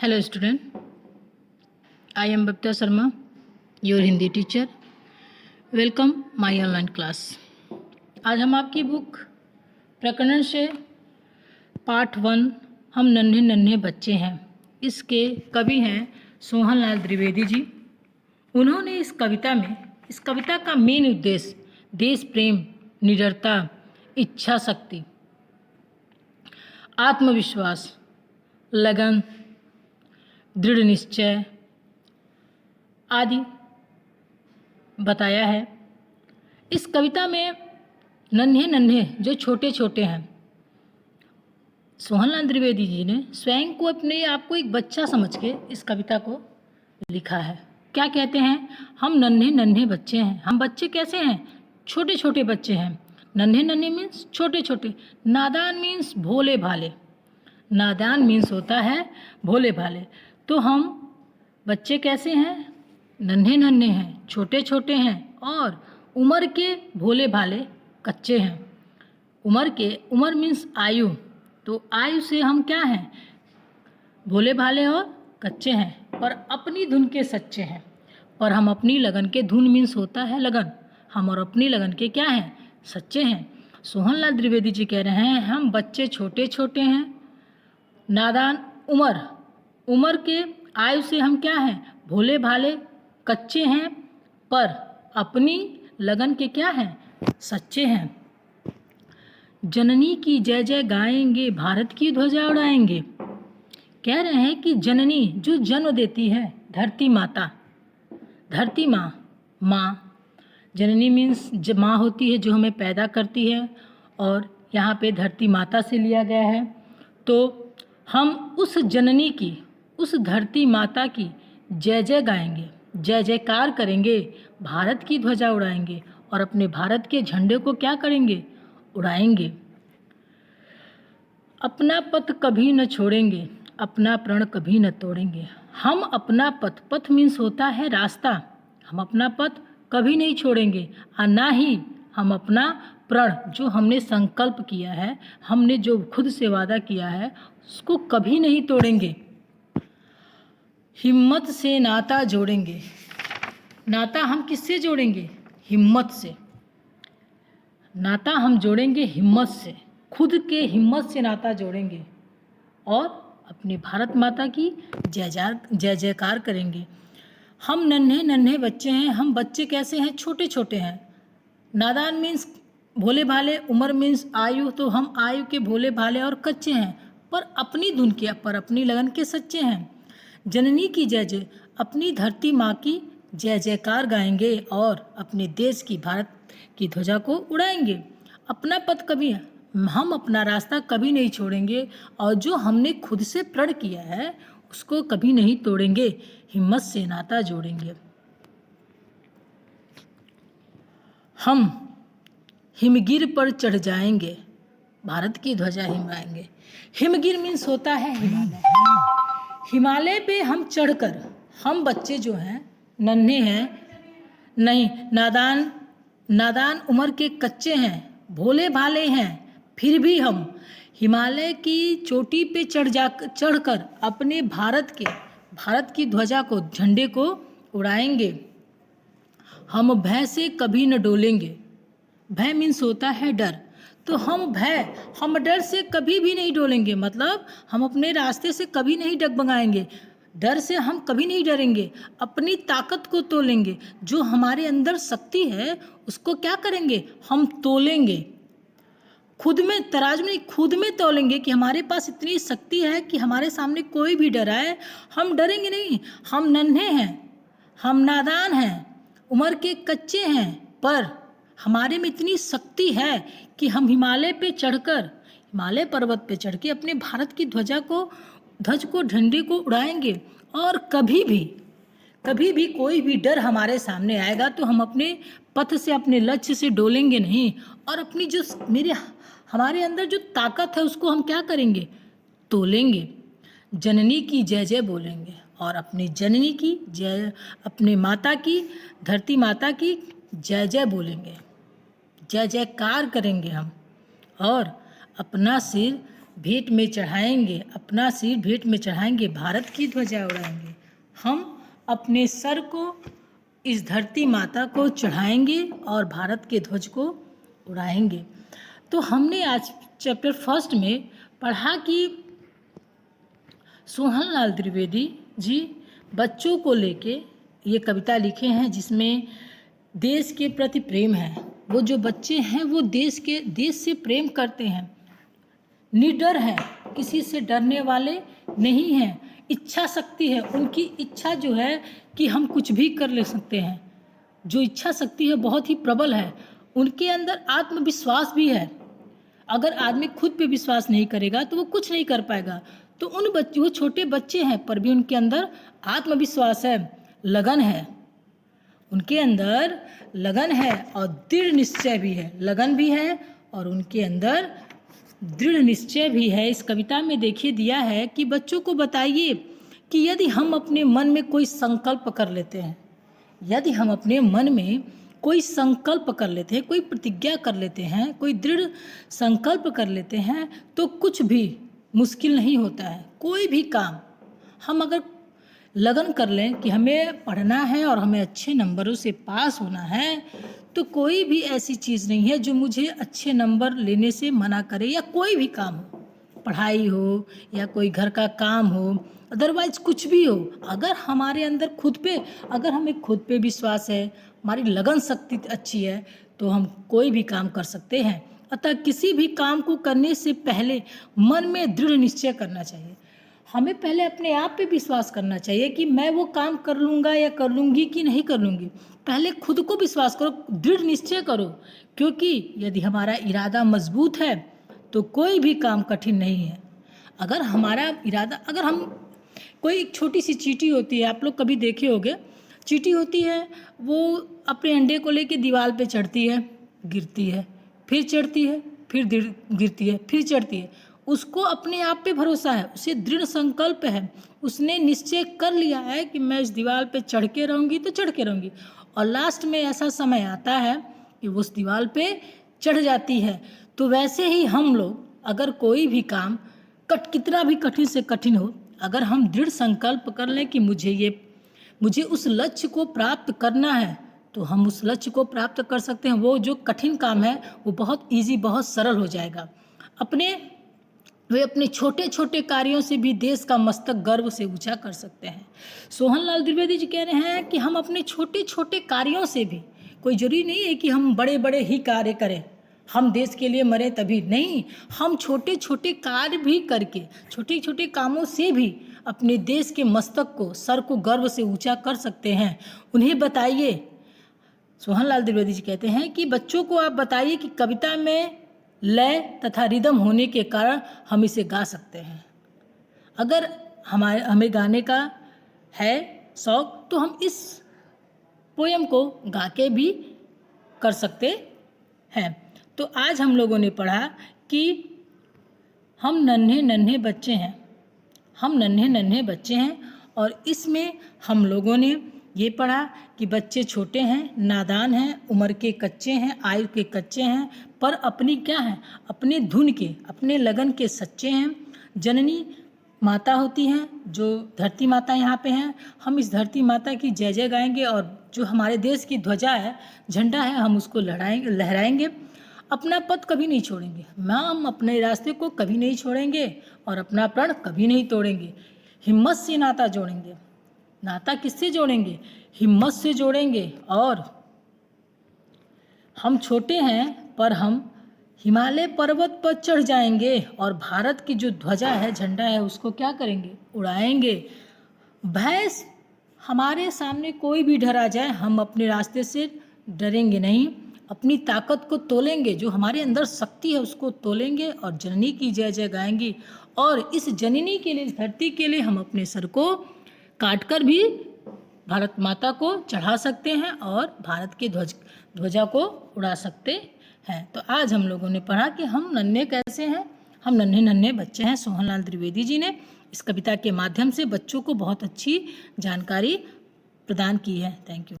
Hello student, I am Babita Sharma, your Hindi teacher. Welcome my online class. आज हम आपकी book प्रकरण से पार्ट 1 हम नन्हे नन्हे बच्चे हैं, इसके कवि हैं सोहनलाल द्विवेदी जी। उन्होंने इस कविता का मेन उद्देश्य देश प्रेम, निडरता, इच्छा शक्ति, आत्मविश्वास, लगन, दृढ़ निश्चय आदि बताया है। इस कविता में नन्हे नन्हे जो छोटे छोटे हैं, सोहनलाल द्विवेदी जी ने स्वयं को अपने आप को एक बच्चा समझ के इस कविता को लिखा है। क्या कहते हैं? हम नन्हे नन्हे बच्चे हैं। हम बच्चे कैसे हैं? छोटे छोटे बच्चे हैं। नन्हे नन्हे मीन्स छोटे छोटे। नादान मीन्स भोले भाले। नादान मीन्स होता है भोले भाले। तो हम बच्चे कैसे हैं? नन्हे नन्हे हैं, छोटे छोटे हैं और उम्र के भोले भाले कच्चे हैं। उम्र मीन्स आयु। तो आयु से हम क्या हैं? भोले भाले और कच्चे हैं, पर अपनी धुन के सच्चे हैं। पर हम अपनी लगन के, धुन मीन्स होता है लगन, हम और अपनी लगन के क्या हैं? सच्चे हैं। सोहनलाल द्विवेदी जी कह रहे हैं हम बच्चे छोटे छोटे हैं। नादान उम्र के, आयु से हम क्या हैं? भोले भाले कच्चे हैं, पर अपनी लगन के क्या हैं? सच्चे हैं। जननी की जय जय गाएंगे, भारत की ध्वजा उड़ाएंगे। कह रहे हैं कि जननी जो जन्म देती है, धरती माता, धरती माँ। जननी मीन्स माँ होती है जो हमें पैदा करती है, और यहाँ पे धरती माता से लिया गया है। तो हम उस जननी की, उस धरती माता की जय जय गाएंगे, जय जयकार करेंगे, भारत की ध्वजा उड़ाएंगे और अपने भारत के झंडे को क्या करेंगे? उड़ाएंगे। अपना पथ कभी न छोड़ेंगे, अपना प्रण कभी न तोड़ेंगे। हम अपना पथ मीन्स होता है रास्ता, हम अपना पथ कभी नहीं छोड़ेंगे, और ना ही हम अपना प्रण, जो हमने संकल्प किया है, हमने जो खुद से वादा किया है, उसको कभी नहीं तोड़ेंगे। हिम्मत से नाता जोड़ेंगे। नाता हम किससे जोड़ेंगे? हिम्मत से। नाता हम जोड़ेंगे हिम्मत से, खुद के हिम्मत से नाता जोड़ेंगे और अपनी भारत माता की जय जयकार करेंगे। हम नन्हे नन्हे बच्चे हैं। हम बच्चे कैसे हैं? छोटे छोटे हैं। नादान मीन्स भोले भाले, उम्र मीन्स आयु। तो हम आयु के भोले भाले और कच्चे हैं, पर अपनी धुन के, पर अपनी लगन के सच्चे हैं। जननी की जय जय, अपनी धरती माँ की जय जयकार गाएंगे और अपने देश की, भारत की ध्वजा को उड़ाएंगे। अपना पथ कभी, हम अपना रास्ता कभी नहीं छोड़ेंगे, और जो हमने खुद से प्रण किया है उसको कभी नहीं तोड़ेंगे। हिम्मत से नाता जोड़ेंगे। हम हिमगिर पर चढ़ जाएंगे, भारत की ध्वजा हिमाएंगे। हिमगिर मीन्स होता है हिमालय। हिमालय पे हम चढ़कर, हम बच्चे जो हैं नन्हे हैं, नहीं नादान उम्र के कच्चे हैं, भोले भाले हैं, फिर भी हम हिमालय की चोटी पे चढ़कर अपने भारत की ध्वजा को, झंडे को उड़ाएंगे। हम भय से कभी न डोलेंगे। भय मीन्स होता है डर। तो हम डर से कभी भी नहीं डोलेंगे, मतलब हम अपने रास्ते से कभी नहीं डगमगाएंगे। डर से हम कभी नहीं डरेंगे। अपनी ताकत को तोलेंगे, जो हमारे अंदर शक्ति है उसको क्या करेंगे? हम तोलेंगे। खुद में तराजू नहीं, खुद में तोलेंगे कि हमारे पास इतनी शक्ति है कि हमारे सामने कोई भी डराए हम डरेंगे नहीं। हम नन्हे हैं, हम नादान हैं, उम्र के कच्चे हैं, पर हमारे में इतनी शक्ति है कि हम हिमालय पर्वत पे चढ़ के अपने भारत की ध्वज को, झंडे को उड़ाएंगे। और कभी भी कोई भी डर हमारे सामने आएगा तो हम अपने पथ से, अपने लक्ष्य से डोलेंगे नहीं, और अपनी जो हमारे अंदर जो ताकत है उसको हम क्या करेंगे? तोलेंगे। जननी की जय जय बोलेंगे और अपनी जननी की जय, अपने माता की, धरती माता की जय जय बोलेंगे, जय जयकार करेंगे हम, और अपना सिर भेंट में चढ़ाएंगे, अपना सिर भेंट में चढ़ाएंगे, भारत की ध्वजा उड़ाएंगे। हम अपने सर को इस धरती माता को चढ़ाएंगे और भारत के ध्वज को उड़ाएंगे। तो हमने आज चैप्टर फर्स्ट में पढ़ा कि सोहनलाल द्विवेदी जी बच्चों को लेके ये कविता लिखे हैं जिसमें देश के प्रति प्रेम है। वो जो बच्चे हैं वो देश से प्रेम करते हैं, निडर हैं, किसी से डरने वाले नहीं हैं, इच्छा शक्ति है, उनकी इच्छा जो है कि हम कुछ भी कर ले सकते हैं, जो इच्छा शक्ति है बहुत ही प्रबल है। उनके अंदर आत्मविश्वास भी है। अगर आदमी खुद पे विश्वास नहीं करेगा तो वो कुछ नहीं कर पाएगा। तो वो छोटे बच्चे हैं पर भी उनके अंदर आत्मविश्वास है, लगन है, उनके अंदर लगन है और दृढ़ निश्चय भी है। लगन भी है और उनके अंदर दृढ़ निश्चय भी है। इस कविता में देखिए दिया है कि बच्चों को बताइए कि यदि हम अपने मन में कोई संकल्प कर लेते हैं, यदि हम अपने मन में कोई संकल्प कर लेते हैं, कोई प्रतिज्ञा कर लेते हैं, कोई दृढ़ संकल्प कर लेते हैं तो कुछ भी मुश्किल नहीं होता है। कोई भी काम हम अगर लगन कर लें कि हमें पढ़ना है और हमें अच्छे नंबरों से पास होना है, तो कोई भी ऐसी चीज़ नहीं है जो मुझे अच्छे नंबर लेने से मना करे। या कोई भी काम हो, पढ़ाई हो या कोई घर का काम हो, अदरवाइज कुछ भी हो, अगर हमारे अंदर हमें खुद पे विश्वास है, हमारी लगन शक्ति अच्छी है तो हम कोई भी काम कर सकते हैं। अतः किसी भी काम को करने से पहले मन में दृढ़ निश्चय करना चाहिए। हमें पहले अपने आप पे विश्वास करना चाहिए कि मैं वो काम कर लूँगा या कर लूँगी कि नहीं कर लूँगी। पहले खुद को विश्वास करो, दृढ़ निश्चय करो, क्योंकि यदि हमारा इरादा मजबूत है तो कोई भी काम कठिन नहीं है। अगर हम कोई एक छोटी सी चींटी होती है, आप लोग कभी देखे होंगे, चींटी होती है, वो अपने अंडे को लेके दीवार पे चढ़ती है, गिरती है, फिर चढ़ती है, फिर गिरती है, फिर चढ़ती है। उसको अपने आप पे भरोसा है, उसे दृढ़ संकल्प है, उसने निश्चय कर लिया है कि मैं इस दीवार पे चढ़ के रहूँगी तो चढ़ के रहूँगी। और लास्ट में ऐसा समय आता है कि वो उस दीवार पे चढ़ जाती है। तो वैसे ही हम लोग अगर कोई भी काम कितना भी कठिन से कठिन हो, अगर हम दृढ़ संकल्प कर लें कि मुझे उस लक्ष्य को प्राप्त करना है तो हम उस लक्ष्य को प्राप्त कर सकते हैं। वो जो कठिन काम है वो बहुत ईजी, बहुत सरल हो जाएगा। वे अपने छोटे छोटे कार्यों से भी देश का मस्तक गर्व से ऊंचा कर सकते हैं। सोहनलाल द्विवेदी जी कह रहे हैं कि हम अपने छोटे छोटे कार्यों से भी, कोई जरूरी नहीं है कि हम बड़े बड़े ही कार्य करें, हम देश के लिए मरे तभी नहीं, हम छोटे छोटे कार्य भी करके, छोटे छोटे कामों से भी अपने देश के मस्तक को, सर को गर्व से ऊंचा कर सकते हैं। उन्हें बताइए, सोहनलाल द्विवेदी जी कहते हैं कि बच्चों को आप बताइए कि कविता में लय तथा रिदम होने के कारण हम इसे गा सकते हैं। अगर हमें गाने का है शौक तो हम इस पोयम को गा के भी कर सकते हैं। तो आज हम लोगों ने पढ़ा कि हम नन्हे नन्हे बच्चे हैं, और इसमें हम लोगों ने ये पढ़ा कि बच्चे छोटे हैं, नादान हैं, उम्र के कच्चे हैं, आयु के कच्चे हैं, पर अपनी क्या हैं, अपने धुन के, अपने लगन के सच्चे हैं। जननी माता होती हैं, जो धरती माता यहाँ पे हैं, हम इस धरती माता की जय जय गाएंगे और जो हमारे देश की ध्वजा है, झंडा है, हम उसको लहराएंगे। अपना पथ कभी नहीं छोड़ेंगे, हम अपने रास्ते को कभी नहीं छोड़ेंगे और अपना प्रण कभी नहीं तोड़ेंगे। हिम्मत से नाता जोड़ेंगे। नाता किससे जोड़ेंगे? हिम्मत से जोड़ेंगे। और हम छोटे हैं पर हम हिमालय पर्वत पर चढ़ जाएंगे और भारत की जो ध्वजा है, झंडा है, उसको क्या करेंगे? उड़ाएंगे। भय हमारे सामने कोई भी डर आ जाए, हम अपने रास्ते से डरेंगे नहीं, अपनी ताकत को तोलेंगे, जो हमारे अंदर शक्ति है उसको तोलेंगे और जननी की जय जय गाएंगे। और इस जननी के लिए, इस धरती के लिए हम अपने सर को काटकर भी भारत माता को चढ़ा सकते हैं और भारत की ध्वजा को उड़ा सकते हैं। तो आज हम लोगों ने पढ़ा कि हम नन्हे कैसे हैं, हम नन्हे नन्हे बच्चे हैं। सोहनलाल द्विवेदी जी ने इस कविता के माध्यम से बच्चों को बहुत अच्छी जानकारी प्रदान की है। Thank you.